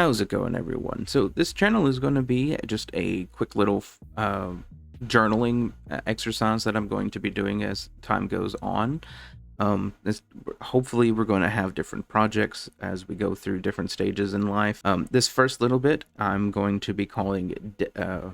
How's it going, everyone? So this channel is going to be just a quick little journaling exercise that I'm going to be doing as time goes on. Hopefully we're going to have different projects as we go through different stages in life. This first little bit I'm going to be calling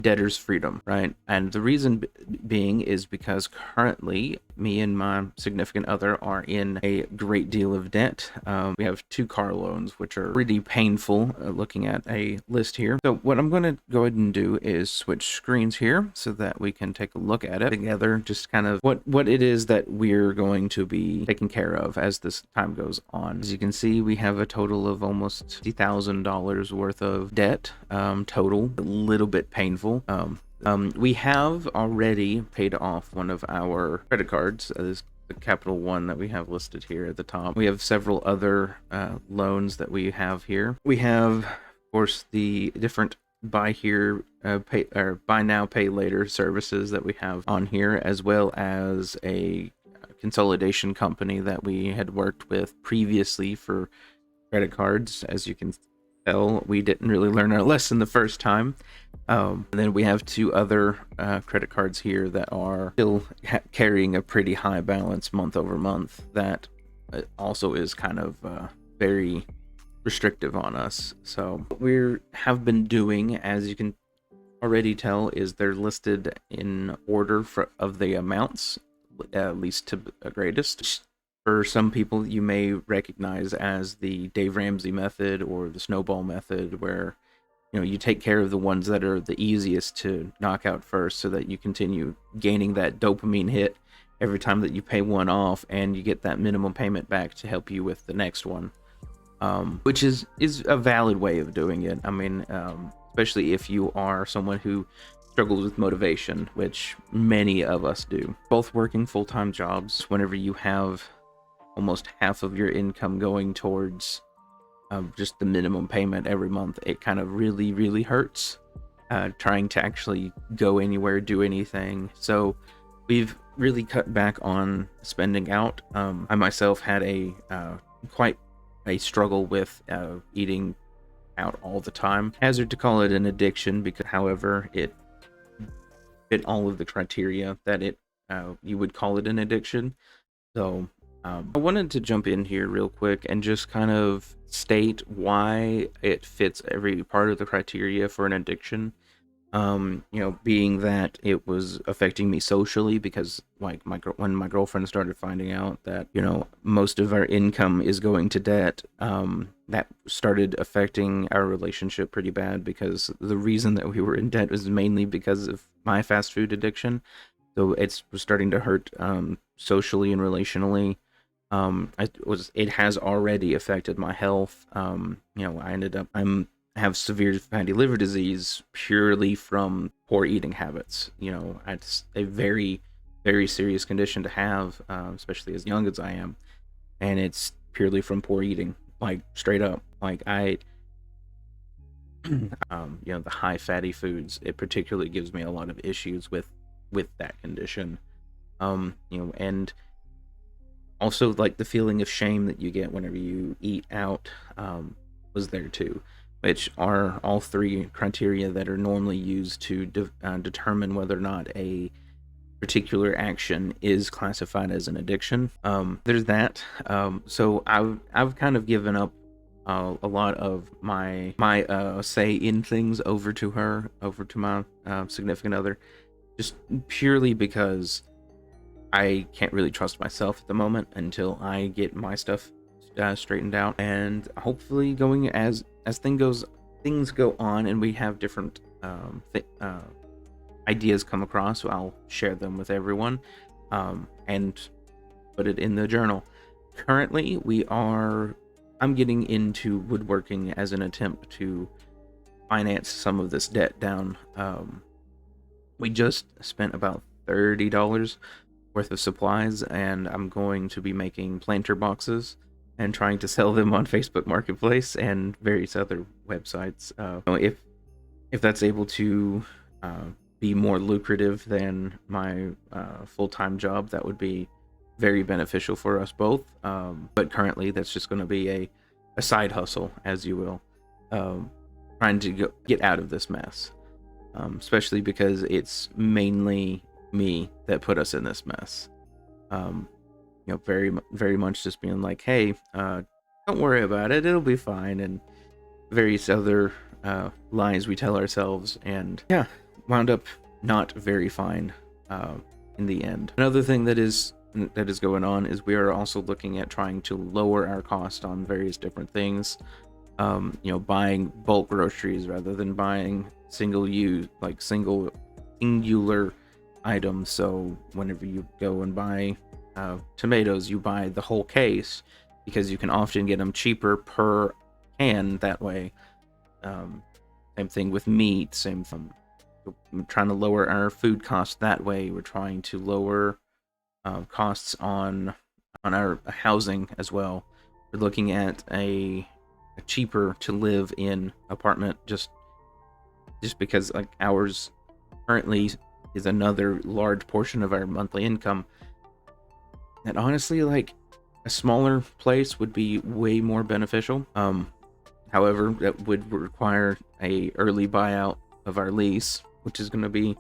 Debtors Freedom, right? And the reason being is because currently me and my significant other are in a great deal of debt. We have 2 car loans, which are pretty painful, looking at a list here. So what I'm going to go ahead and do is switch screens here so that we can take a look at it together, just kind of what it is that we're going to be taken care of as this time goes on. As you can see, we have a total of almost $50,000 worth of debt total. A little bit painful. We have already paid off one of our credit cards, the Capital One that we have listed here at the top. We have several other loans that we have here. We have, of course, the different buy here, pay, or buy now, pay later services that we have on here, as well as a consolidation company that we had worked with previously for credit cards. As you can tell, we didn't really learn our lesson the first time. And then we have 2 other credit cards here that are still carrying a pretty high balance month over month. That also is kind of very restrictive on us. So what we have been doing, as you can already tell, is they're listed in order of the amounts, least to greatest. For some people, you may recognize as the Dave Ramsey method or the snowball method, where you take care of the ones that are the easiest to knock out first, so that you continue gaining that dopamine hit every time that you pay one off, and you get that minimum payment back to help you with the next one, which is a valid way of doing it. I mean, especially if you are someone who struggles with motivation, which many of us do. Both working full-time jobs, whenever you have almost half of your income going towards just the minimum payment every month, it kind of really hurts trying to actually go anywhere, do anything. So we've really cut back on spending out. I myself had quite a struggle with eating out all the time. Hazard to call it an addiction, because however it fit all of the criteria that you would call it an addiction. So I wanted to jump in here real quick and just kind of state why it fits every part of the criteria for an addiction. Being that it was affecting me socially, because like when my girlfriend started finding out that most of our income is going to debt, that started affecting our relationship pretty bad, because the reason that we were in debt was mainly because of my fast food addiction. So it was starting to hurt socially and relationally. It has already affected my health. I have severe fatty liver disease purely from poor eating habits. It's a very serious condition to have, especially as young as I am, and it's purely from poor eating, like straight up. Like the high fatty foods, it particularly gives me a lot of issues with that condition. And also like the feeling of shame that you get whenever you eat out was there too, which are all 3 criteria that are normally used to determine whether or not a particular action is classified as an addiction. There's that. So I've kind of given up a lot of my say in things over to my significant other, just purely because I can't really trust myself at the moment until I get my stuff straightened out. And hopefully, going as things go on and we have different ideas come across, so I'll share them with everyone and put it in the journal. Currently, I'm getting into woodworking as an attempt to finance some of this debt down. We just spent about $30 worth of supplies, and I'm going to be making planter boxes and trying to sell them on Facebook Marketplace and various other websites. If that's able to be more lucrative than my full-time job, that would be very beneficial for us both. But currently, that's just going to be a side hustle, as you will. trying to get out of this mess, especially because it's mainly me that put us in this mess. Very much just being like, hey, don't worry about it, it'll be fine, and various other lies we tell ourselves, and yeah, wound up not very fine in the end. Another thing that is going on is we are also looking at trying to lower our cost on various different things. Buying bulk groceries rather than buying singular items. So whenever you go and buy tomatoes, you buy the whole case because you can often get them cheaper per can that way. Same thing with meat. Same thing. We're trying to lower our food costs that way. We're trying to lower costs on our housing as well. We're looking at a cheaper to live in apartment just because like ours currently is another large portion of our monthly income. And honestly, like a smaller place would be way more beneficial. However, that would require a early buyout of our lease, which is going to be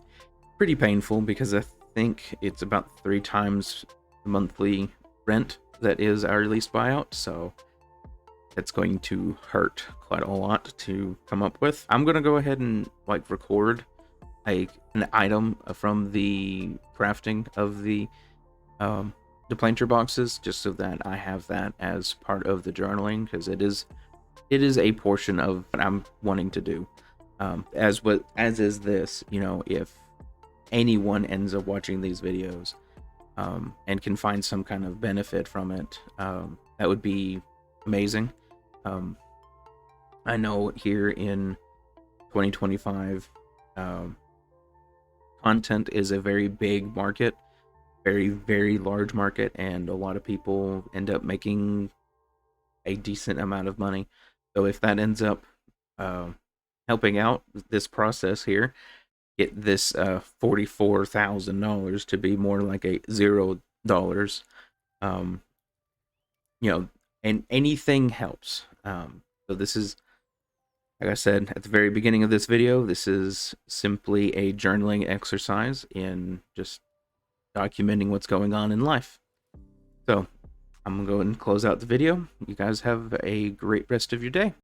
pretty painful because I think it's about 3 times the monthly rent that is our lease buyout. So that's going to hurt quite a lot to come up with. I'm going to go ahead and like record an item from the crafting of the planter boxes, just so that I have that as part of the journaling, because it is a portion of what I'm wanting to do. As is this, if anyone ends up watching these videos and can find some kind of benefit from it, that would be amazing. I know here in 2025, content is a very big market, very, very large market, and a lot of people end up making a decent amount of money. So if that ends up helping out this process here, get this $44,000 to be more like a $0, and anything helps. So this is, like I said at the very beginning of this video, this is simply a journaling exercise in just documenting what's going on in life. So I'm gonna go ahead and close out the video. You guys have a great rest of your day.